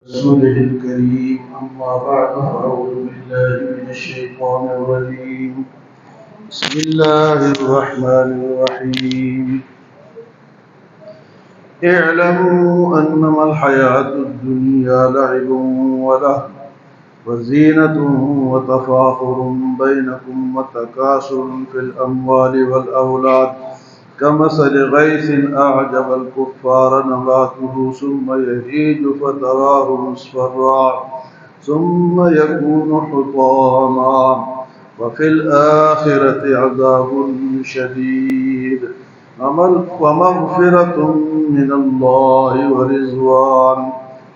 رسوله الكريم أما بعد فأعوذ بالله من الشيطان الرجيم بسم الله الرحمن الرحيم اعلموا أنما الحياة الدنيا لعب ولهو وزينة وتفاخر بينكم وتكاثر في الأموال والأولاد كمثل غيث أعجب الكفار نباته ثم يهيج فتراه مصفرا ثم يكون حطاما وفي الآخرة عذاب شديد ومغفرة من الله ورضوان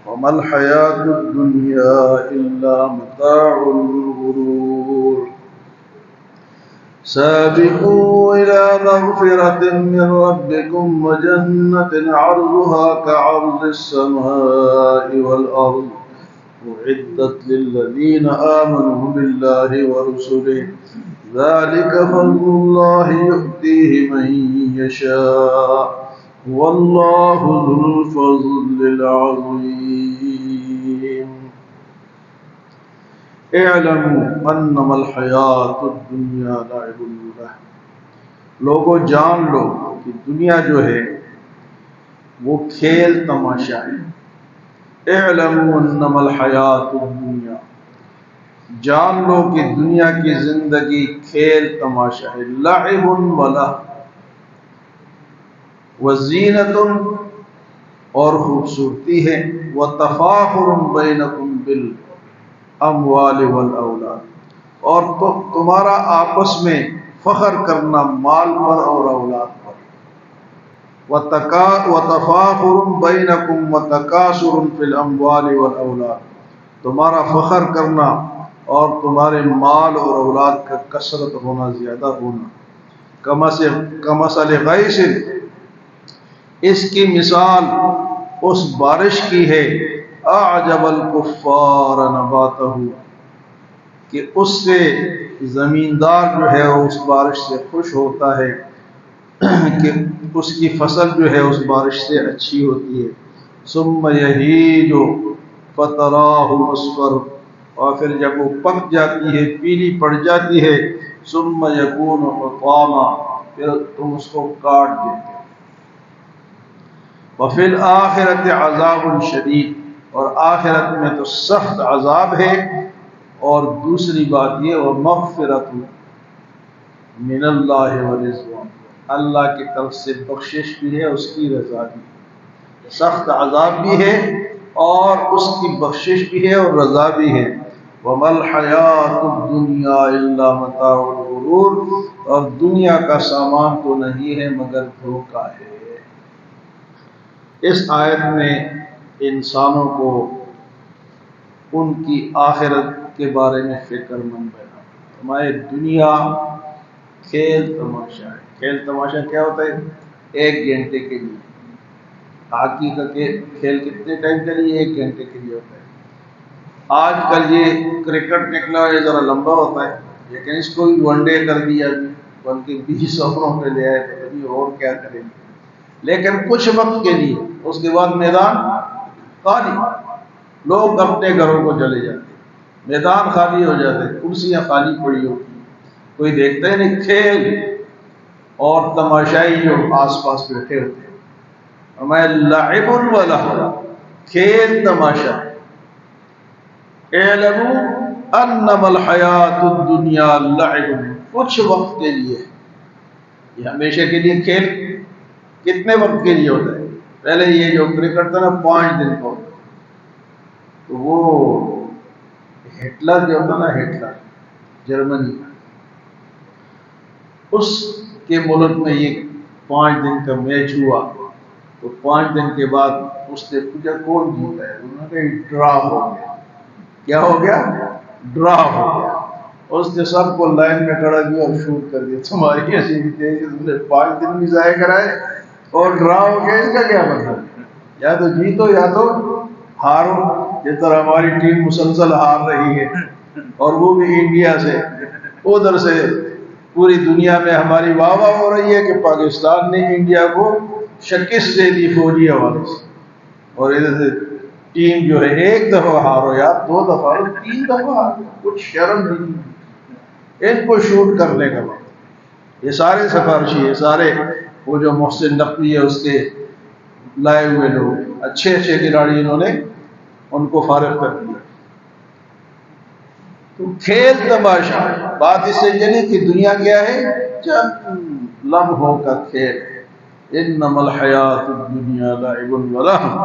وما الحياة الدنيا إلا متاع الغرور سابقوا إلى مغفرة من ربكم وجنة عرضها كعرض السماء والأرض أعدت للذين آمنوا بالله ورسله ذلك فضل الله يؤتيه من يشاء والله ذو الفضل العظيم اعلموا انما الحیات الدنیا لعب ولہو لوگوں جان لو کہ دنیا جو ہے وہ کھیل تماشا ہے اعلموا انما الحیات الدنیا جان لو کہ دنیا کی زندگی کھیل تماشا ہے لعب ولہو وزینت اور خوبصورتی ہے وتفاخر بینکم بالاموال والاولاد اور تمہارا آپس میں فخر کرنا مال پر اور اولاد پر وتفاخر بینکم وتکاثر فی الاموال والاولاد تمہارا فخر کرنا اور تمہارے مال اور اولاد کا کثرت ہونا زیادہ ہونا کمثل غیث اس کی مثال اس بارش کی ہے اعجب الکفار نباتہ کہ اس سے زمیندار جو ہے اس بارش سے خوش ہوتا ہے کہ اس کی فصل جو ہے اس بارش سے اچھی ہوتی ہے ثم یہیج فتراہ مصفر اور پھر جب وہ پک جاتی ہے پیلی پڑ جاتی ہے ثم یکون حطاما پھر تم اس کو کاٹ دیتے وفی الآخرۃ عذاب شدید اور آخرت میں تو سخت عذاب ہے اور دوسری بات یہ ومغفرۃ من اللہ ورضوان اللہ کی طرف سے بخشش بھی ہے اس کی رضا بھی سخت عذاب بھی ہے اور اس کی بخشش بھی ہے اور رضا بھی ہے وما الحیات الدنیا الا متاع الغرور اور دنیا کا سامان تو نہیں ہے مگر دھوکہ ہے اس آیت میں انسانوں کو ان کی آخرت کے بارے میں فکر مند بنا ہماری دنیا کھیل تماشا ہے کھیل تماشا کیا ہوتا ہے 1 گھنٹے کے لیے ہاکی کا کھیل کتنے ٹائم کے لیے 1 گھنٹے کے لیے ہوتا ہے آج کل یہ کرکٹ نکلا ہے ذرا لمبا ہوتا ہے لیکن اس کو بھی 1 ڈے کر دیا بلکہ 20 اووروں پہ لے آئے تو ابھی اور کیا کریں گے لیکن کچھ وقت کے لیے اس کے بعد میدان خالی لوگ اپنے گھروں کو چلے جاتے میدان خالی ہو جاتے کرسیاں خالی پڑی ہوتی کوئی دیکھتا ہی نہیں کھیل اور تماشائی جو آس پاس بیٹھے ہوتے ہیں ہمیں لعب ولہو کھیل تماشا اعلموا انما الحیات الدنیا لعب کچھ وقت کے لیے یہ ہمیشہ کے لیے کھیل کتنے وقت کے لیے ہوتا ہے پہلے یہ جو کرکٹ تھا نا 5 دن کا ہوتا تو وہ ہٹلر جو ہوتا نا ہٹلر جرمنی اس کے ملک میں یہ 5 دن کا میچ ہوا تو 5 دن کے بعد اس نے پوچھا کون جیتا ہے انہوں نے کہا ڈرا ہو گیا کیا ہو گیا ڈرا ہو گیا اس نے سب کو لائن میں کھڑا کیا اور شوٹ کر دیا تمہاری ایسی تیز تم نے 5 دن بھی ضائع کرائے اور ڈرا ہو گیا اس کا کیا مطلب یا تو جیتو یا تو ہارو جس طرح ہماری ٹیم مسلسل ہار رہی ہے اور وہ بھی انڈیا سے ادھر سے پوری دنیا میں ہماری واہ واہ ہو رہی ہے کہ پاکستان نے انڈیا کو شکست دے دی فوجی حوالے سے اور ادھر سے ٹیم جو ہے ایک دفعہ ہارو یا دو دفعہ ہارو، تین دفعہ ہارو، کچھ شرم نہیں ان کو شوٹ کرنے کا وقت۔ یہ سارے سفارشی، یہ سارے وہ جو محسن نقوی ہے اس کے لائے ہوئے لوگ، اچھے اچھے کھلاڑی انہوں نے ان کو فارغ کر دیا۔ تو کھیل تماشا، بات اس سے چلی کہ دنیا کیا ہے؟ چند لمحوں کا کھیل۔ انما الحیات الدنیا لعب ولہو۔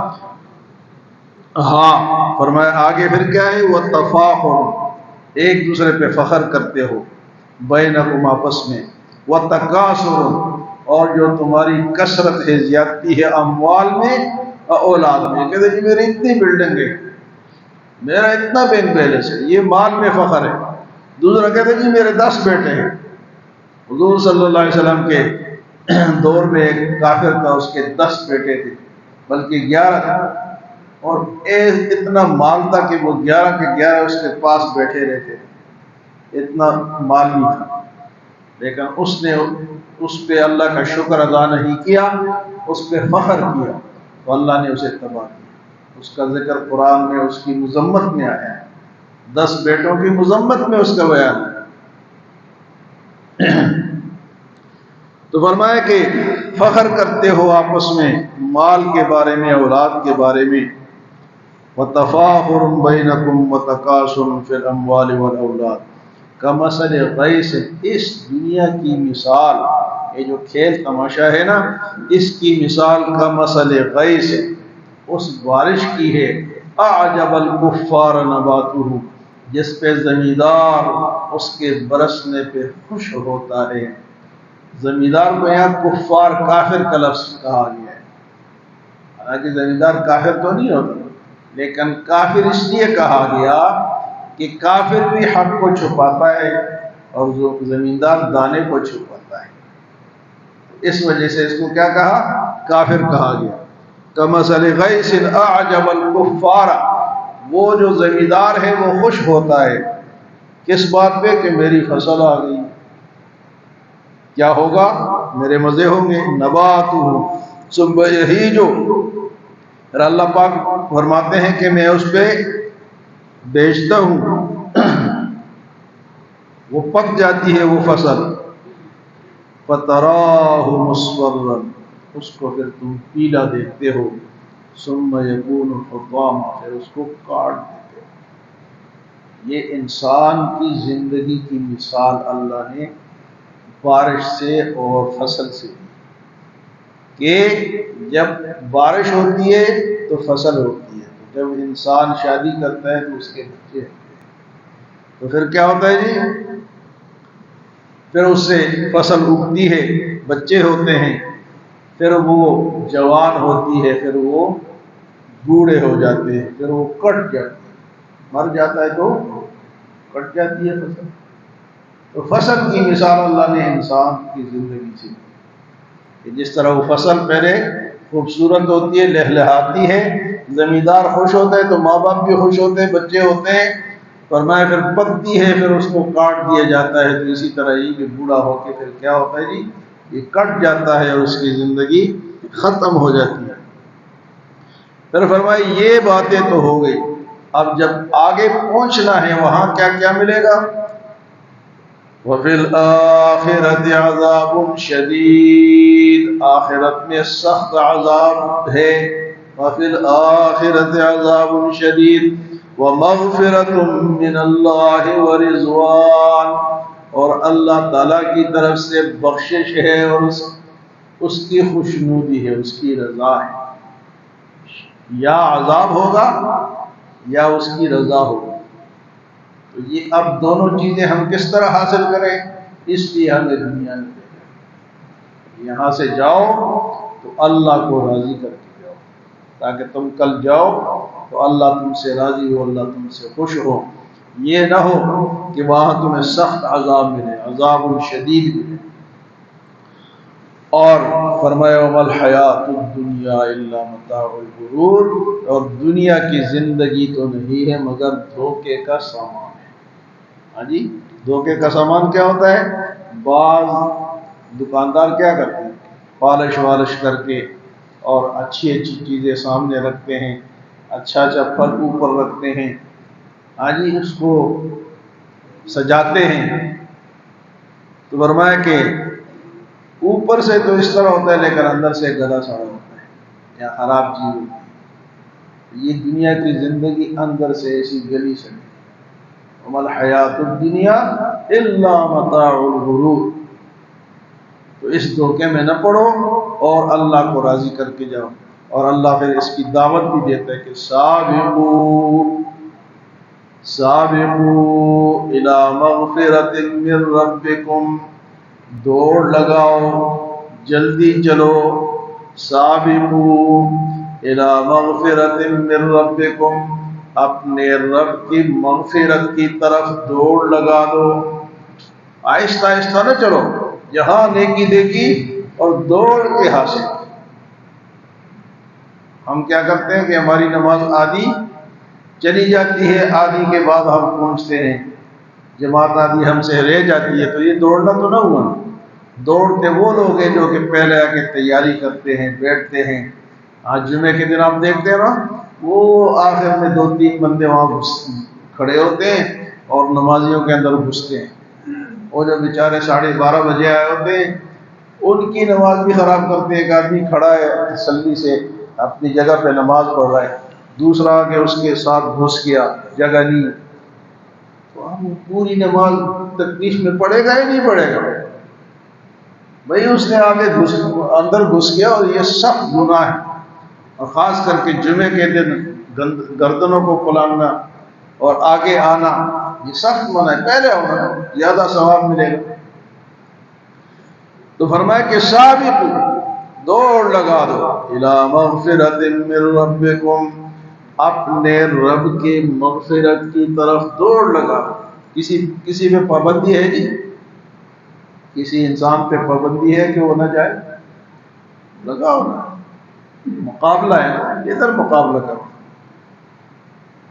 ہاں فرمایا آگے پھر کیا ہے؟ وتفاخر، ایک دوسرے پہ فخر کرتے ہو، بینکم آپس میں، وتکاثر، اور جو تمہاری کثرت ہے، زیادتی ہے، اموال میں اور اولاد میں۔ کہتے جی میری اتنی بلڈنگ ہے، میرا اتنا بینک بیلنس ہے، یہ مال میں فخر ہے۔ دوسرا کہتے جی میرے 10 بیٹے ہیں۔ حضور صلی اللہ علیہ وسلم کے دور میں ایک کافر تھا، اس کے 10 بیٹے تھے، بلکہ 11 تھے، اور اتنا مال تھا کہ وہ 11 کے 11 اس کے پاس بیٹھے رہتے، اتنا مال بھی تھا، لیکن اس نے اس پہ اللہ کا شکر ادا نہیں کیا، اس پہ فخر کیا تو اللہ نے اسے تباہ کیا۔ اس کا ذکر قرآن میں اس کی مذمت میں آیا ہے، 10 بیٹوں کی مذمت میں اس کا بیان ہے۔ تو فرمایا کہ فخر کرتے ہو آپس میں مال کے بارے میں، اولاد کے بارے میں، وَتَفَاخُرٌ بَيْنَكُمْ وَتَكَاثُرٌ فِي الْأَمْوَالِ وَالْأَوْلَادِ كَمَثَلِ غَيْثٍ۔ اس دنیا کی مثال، یہ جو کھیل تماشا ہے نا، اس کی مثال کَمَثَلِ غَيْثٍ، اس بارش کی ہے، اعجب الکفار نباتہ، جس پہ زمیندار اس کے برسنے پہ خوش ہوتا ہے۔ زمیندار کو یہاں کفار، کافر کا لفظ کہا گیا ہے، حالانکہ زمیندار کافر تو نہیں ہوتا، لیکن کافر اس لیے کہا گیا کہ کافر بھی حق کو چھپاتا ہے اور جو زمیندار دانے کو چھپاتا ہے، اس وجہ سے اس کو کیا کہا؟ کافر کہا گیا۔ کمثل غیث اعجب الکفار، وہ جو زمیندار ہے وہ خوش ہوتا ہے کس بات پہ؟ کہ میری فصل آ گئی، کیا ہوگا؟ میرے مزے ہوں گے۔ نباتہ ثم یہیج، اور اللہ پاک فرماتے ہیں کہ میں اس پہ بیچتا ہوں، وہ پک جاتی ہے وہ فصل، فتراہ مصفرا، اس کو پھر تم پیلا دیکھتے ہو، ثم یکون حطاما، پھر اس کو کاٹ دیتے ہو۔ یہ انسان کی زندگی کی مثال اللہ نے بارش سے اور فصل سے دی، کہ جب بارش ہوتی ہے تو فصل ہوتی ہے، جب انسان شادی کرتا ہے تو اس کے بچے ہوتے ہیں، تو پھر کیا ہوتا ہے جی؟ پھر اس سے فصل اگتی ہے، بچے ہوتے ہیں، پھر وہ جوان ہوتی ہے، پھر وہ بوڑھے ہو جاتے ہیں، پھر وہ کٹ جاتے ہیں، مر جاتا ہے تو کٹ جاتی ہے فصل۔ تو فصل کی مثال اللہ نے انسان کی زندگی سے دی، کہ جس طرح وہ فصل پہلے خوبصورت ہوتی ہے، لہلہاتی ہے، زمیندار خوش ہوتا ہے تو ماں باپ بھی خوش ہوتے ہیں، بچے ہوتے ہیں، فرمایا پھر پکتی ہے، پھر اس کو کاٹ دیا جاتا ہے۔ تو اسی طرح یہ کہ بوڑھا ہو کے پھر کیا ہوتا ہے جی؟ یہ کٹ جاتا ہے اور اس کی زندگی ختم ہو جاتی ہے۔ پھر فرمایا یہ باتیں تو ہو گئی، اب جب آگے پہنچنا ہے وہاں کیا کیا ملے گا؟ وَفِي الْآخِرَةِ عَذَابٌ شَدِيدٌ، آخرت میں سخت عذاب ہے۔ وَفِي الْآخِرَةِ عَذَابٌ شَدِيدٌ وَمَغْفِرَةٌ مِّنَ اللَّهِ وَرِضْوَانٌ، اور اللہ تعالیٰ کی طرف سے بخشش ہے اور اس کی خوشنودی ہے، اس کی رضا ہے۔ یا عذاب ہوگا یا اس کی رضا ہوگی۔ تو یہ اب دونوں چیزیں ہم کس طرح حاصل کریں؟ اس لیے ہمیں دنیا میں دیکھیں، یہاں سے جاؤ تو اللہ کو راضی کر کے جاؤ، تاکہ تم کل جاؤ تو اللہ تم سے راضی ہو، اللہ تم سے خوش ہو۔ یہ نہ ہو کہ وہاں تمہیں سخت عذاب ملے، عذاب شدید ملے۔ اور فرمایا وَمَا الْحَيَاةُ الدُّنْيَا إِلَّا مَتَاعُ الْغُرُورِ، اور دنیا کی زندگی تو نہیں ہے مگر دھوکے کا سامان ہے۔ ہاں جی، دھوکے کا سامان کیا ہوتا ہے؟ بعض دکاندار کیا کرتے ہیں؟ پالش والش کر کے اور اچھی اچھی چیزیں سامنے رکھتے ہیں، اچھا اچھا پھل اوپر رکھتے ہیں، ہاں جی اس کو سجاتے ہیں، تو فرمایا کہ اوپر سے تو اس طرح ہوتا ہے لیکن اندر سے گلا سڑا ہوتا ہے یا خراب چیز ہوتی ہے۔ یہ دنیا کی زندگی اندر سے ایسی گلی سڑی، وما الحیات الدنیا الا متاع الغرور، تو اس دھوکے میں نہ پڑو اور اللہ کو راضی کر کے جاؤ۔ اور اللہ پھر اس کی دعوت بھی دیتا ہے کہ سابقوا سابقوا الی مغفرۃ من ربکم، دوڑ لگاؤ، جلدی چلو، سابقوا الی مغفرۃ من ربکم، اپنے رب کی مغفرت کی طرف دوڑ لگا دو، آہستہ آہستہ نہ چلو، جہاں نیکی دیکھی اور دوڑ کے حاصل۔ ہم کیا کرتے ہیں کہ ہماری نماز آدھی چلی جاتی ہے، آدھی کے بعد ہم پہنچتے ہیں، جماعت آدھی ہم سے رہ جاتی ہے، تو یہ دوڑنا تو نہ ہوا۔ دوڑتے وہ لوگ ہیں جو کہ پہلے آ کے تیاری کرتے ہیں، بیٹھتے ہیں۔ آج جمعے کے دن آپ دیکھتے ہیں نا، وہ آخر میں 2-3 بندے وہاں کھڑے ہوتے ہیں اور نمازیوں کے اندر گھستے ہیں۔ وہ جو بیچارے 12:30 بجے آئے ہوتے ہیں، ان کی نماز بھی خراب کرتے ہیں۔ ایک آدمی کھڑا ہے تسلی سے اپنی جگہ پہ نماز پڑھ رہا ہے، دوسرا آ کے اس کے ساتھ گھس گیا، جگہ نہیں، تو ہم پوری نماز تکلیف میں پڑے گا ہی نہیں پڑے گا؟ بھائی اس نے آگے اندر گھس گیا، اور یہ سخت گناہ ہے، اور خاص کر کے جمعے کے دن گردنوں کو پھلاننا اور آگے آنا یہ سخت منع ہے، پہلے ہونا زیادہ ثواب ملے گا۔ تو فرمایا کہ سابقوا، دوڑ لگا دو، الی مغفرۃ من ربکم، اپنے رب کے مغفرت کی طرف دوڑ لگا دو۔ کسی پہ پابندی ہے جی؟ کسی انسان پہ پابندی ہے کہ وہ نہ جائے؟ لگاؤ نا، مقابلہ ہے، ادھر مقابلہ کرو۔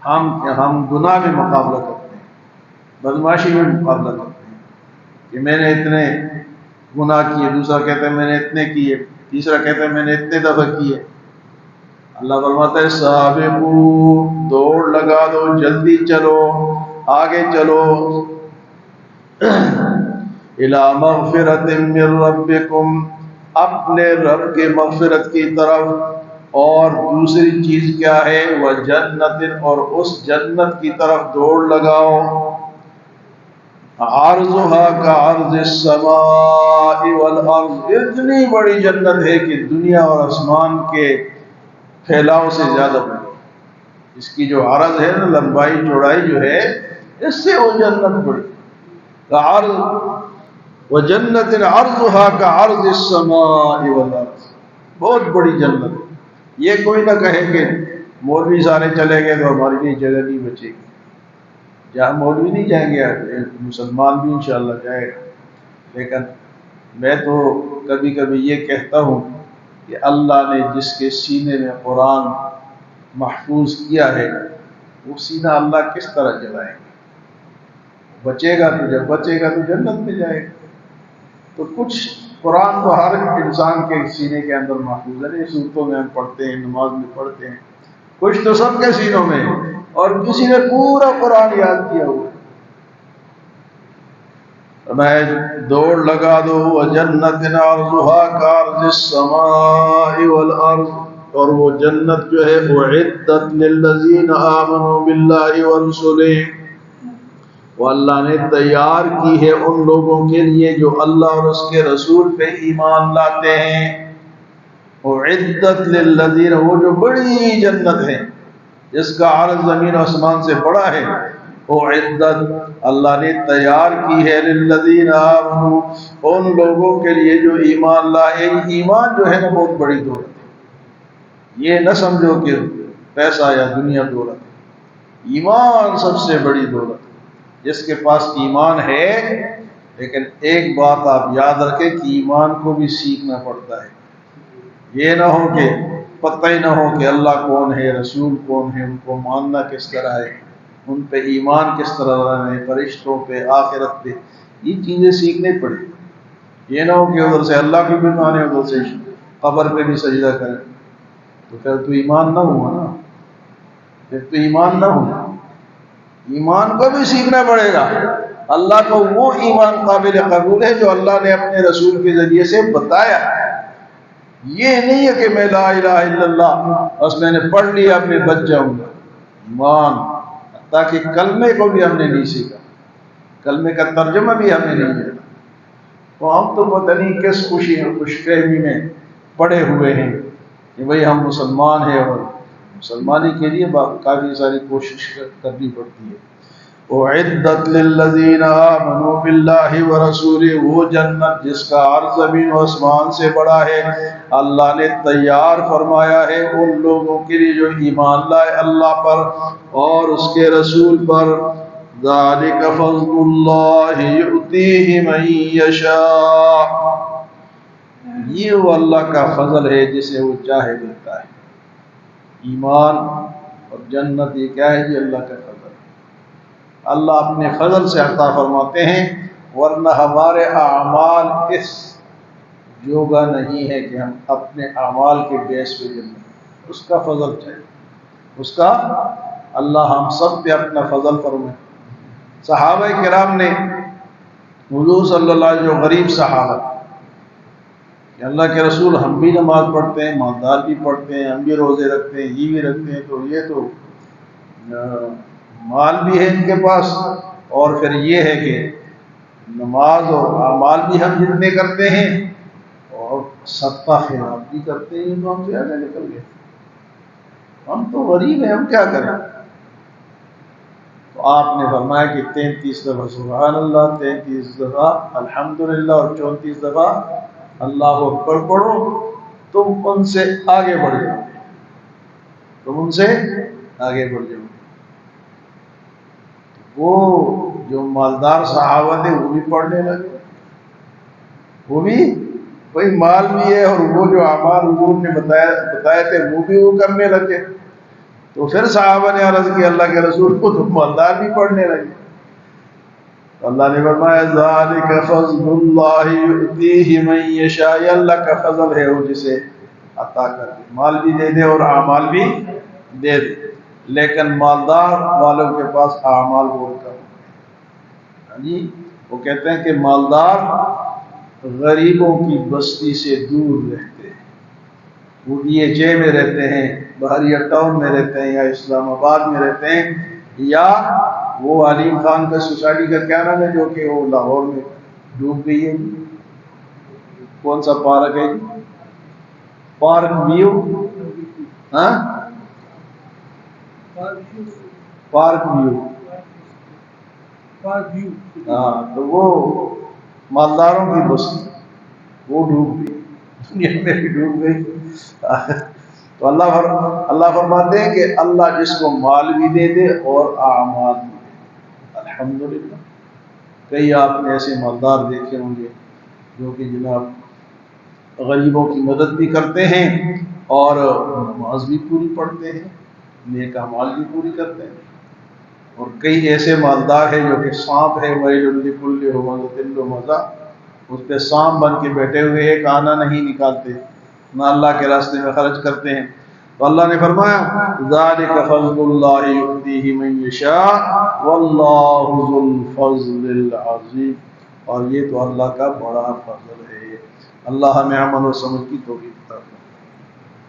ہم گناہ میں مقابلہ کرتے ہیں، بدمعاشی میں مقابلہ کرتے ہیں کہ میں نے اتنے گناہ کیے، دوسرا کہتا ہے میں نے اتنے کیے، تیسرا کہتا ہے میں نے اتنے دفعہ کیے۔ اللہ فرماتا ہے سابقوا، دوڑ لگا دو، جلدی چلو، آگے چلو، الی مغفرۃ من ربکم، اپنے رب کے مغفرت کی طرف، اور دوسری چیز کیا ہے؟ وجنت، اور اس جنت کی طرف دوڑ لگاؤ، عرضها كعرض السماء والارض، اتنی بڑی جنت ہے کہ دنیا اور آسمان کے پھیلاؤ سے زیادہ بڑی، اس کی جو عرض ہے نا، لمبائی چوڑائی جو ہے، اس سے وہ جنت بڑی، عرض وجنت عرضها كعرض السماء والارض، بہت بڑی جنت ہے۔ یہ کوئی نہ کہے کہ مولوی سارے چلے گئے تو ہماری لیے جگہ نہیں بچے گی، جہاں مولوی نہیں جائیں گے مسلمان بھی انشاءاللہ جائے گا۔ لیکن میں تو کبھی کبھی یہ کہتا ہوں کہ اللہ نے جس کے سینے میں قرآن محفوظ کیا ہے، وہ سینہ اللہ کس طرح جلائے گا؟ بچے گا تو جب بچے گا تو جنت میں جائے گا۔ تو کچھ قرآن تو ہر انسان کے سینے کے اندر محفوظ ہے، صورتوں میں ہم پڑھتے ہیں، نماز میں پڑھتے ہیں، کچھ تو سب کے سینوں میں ہے، اور کسی نے پورا قرآن یاد کیا ہوا ہے۔ میں دوڑ لگا دو، وجنت عرضها كعرض السماء والارض، اور وہ جنت جو ہے اعدت للذین آمنوا باللہ ورسلہ، وہ اللہ نے تیار کی ہے ان لوگوں کے لیے جو اللہ اور اس کے رسول پہ ایمان لاتے ہیں۔ اعدت للذین، وہ جو بڑی جنت ہے جس کا عرض زمین و آسمان سے بڑا ہے، اعدت، اللہ نے تیار کی ہے للذین آمنوا، ان لوگوں کے لیے جو ایمان لائے۔ ایمان جو ہے نا بہت بڑی دولت ہے، یہ نہ سمجھو کہ پیسہ یا دنیا دولت ہے، ایمان سب سے بڑی دولت ہے۔ جس کے پاس ایمان ہے، لیکن ایک بات آپ یاد رکھیں کہ ایمان کو بھی سیکھنا پڑتا ہے۔ یہ نہ ہو کہ پتہ ہی نہ ہو کہ اللہ کون ہے، رسول کون ہے، ان کو ماننا کس طرح ہے، ان پہ ایمان کس طرح رہنا ہے، فرشتوں پہ، آخرت پہ، یہ چیزیں سیکھنے پڑیں۔ یہ نہ ہو کہ ادھر سے اللہ کی بھی مانے، ادھر سے قبر پہ بھی سجدہ کریں، تو پھر تو ایمان نہ ہوا نا۔ پھر تو ایمان نہ ہوگا. ایمان کو بھی سیکھنا پڑے گا. اللہ کو وہ ایمان قابل قبول ہے جو اللہ نے اپنے رسول کے ذریعے سے بتایا. یہ نہیں ہے کہ میں لا الہ الا اللہ بس میں نے پڑھ لیا اب میں بچ جاؤں گا. ایمان تاکہ کلمے کو بھی ہم نے نہیں سیکھا, کلمے کا ترجمہ بھی ہمیں نہیں ہے. تو ہم تو پتہ نہیں کس خوشی اور خوش فہمی میں پڑے ہوئے ہیں کہ بھئی ہم مسلمان ہیں, اور مسلمانی کے لیے کافی ساری کوشش کرنی پڑتی ہے. اعدت للذین آمنوا باللہ ورسولہ, وہ جنت جس کا عرض زمین و آسمان سے بڑا ہے اللہ نے تیار فرمایا ہے ان لوگوں کے لیے جو ایمان لائے اللہ پر اور اس کے رسول پر. ذالک فضل اللہ یؤتیہ من یشاء, یہ وہ اللہ کا فضل ہے جسے وہ چاہے دیتا ہے. ایمان اور جنت یہ کیا ہے جی؟ اللہ کا فضل. اللہ اپنے فضل سے عطا فرماتے ہیں, ورنہ ہمارے اعمال اس جوگا نہیں ہے کہ ہم اپنے اعمال کے بیس پہ جنت. اس کا فضل چاہیے, اس کا اللہ ہم سب پہ اپنا فضل فرمائے. صحابہ کرام نے حضور صلی اللہ علیہ وسلم جو غریب صحابہ کہ اللہ کے رسول ہم بھی نماز پڑھتے ہیں, مالدار بھی پڑھتے ہیں, ہم بھی روزے رکھتے ہیں, یہ بھی رکھتے ہیں, تو یہ تو مال بھی ہے ان کے پاس, اور پھر یہ ہے کہ نماز اور اعمال بھی ہم جتنے کرتے ہیں اور صدقہ خیرات بھی کرتے ہیں, تو ہم سے آگے نکل گئے. ہم تو غریب ہیں, ہم کیا کریں؟ تو آپ نے فرمایا کہ 33 دفعہ سبحان اللہ, 33 دفعہ الحمدللہ اور 34 دفعہ اللہ اکبر پڑھو, تم ان سے آگے بڑھ جاؤ, تم ان سے آگے بڑھ جاؤ. وہ جو مالدار صحابہ تھے وہ بھی پڑھنے لگے, وہ بھی کوئی مال بھی ہے, اور وہ جو اعمال حضور نے بتائے تھے وہ بھی وہ کرنے لگے. تو پھر صحابہ نے عرض کی اللہ کے رسول کو, تو مالدار بھی پڑھنے لگے. تو اللہ نے فرمایا ذالک فضل اللہ یؤتیہ من یشاء, یہ اللہ کا فضل ہے وہ جسے عطا کر دے, مال بھی دے دے اور اعمال بھی دے دے. لیکن مالدار والوں کے پاس اعمال بہت کم. جی وہ کہتے ہیں کہ مالدار غریبوں کی بستی سے دور رہتے ہیں, وہ DHA میں رہتے ہیں, بحریہ ٹاؤن میں رہتے ہیں, یا اسلام آباد میں رہتے ہیں, یا وہ علیم خان کا سوسائٹی کا کیا نام ہے جو کہ وہ لاہور میں ڈوب گئی ہے, کون سا پارک ہے؟ پارک ویو, ہاں پارک ویو, ہاں, تو وہ مالداروں کی بستی وہ ڈوب گئی, دنیا میں بھی ڈوب گئی. تو اللہ فرماتے ہیں کہ اللہ جس کو مال بھی دے دے اور اعمال بھی دے. الحمدللہ کئی آپ نے ایسے مالدار دیکھے ہوں گے جو کہ جناب غریبوں کی مدد بھی کرتے ہیں اور نماز بھی پوری پڑھتے ہیں, نیک اعمال بھی پوری کرتے ہیں. اور کئی ایسے مالدار ہیں جو کہ سانپ ہے, ویل لکل ہمزہ لمزہ, اس پہ سانپ بن کے بیٹھے ہوئے, ایک آنا نہیں نکالتے, نہ اللہ کے راستے میں خرچ کرتے ہیں. تو اللہ نے فرمایا ذالک فضل اللہ یؤتیہ من یشاء واللہ ذو الفضل العظیم, اور یہ تو اللہ کا بڑا فضل ہے. اللہ ہمیں عمل و سمجھ کی توفیق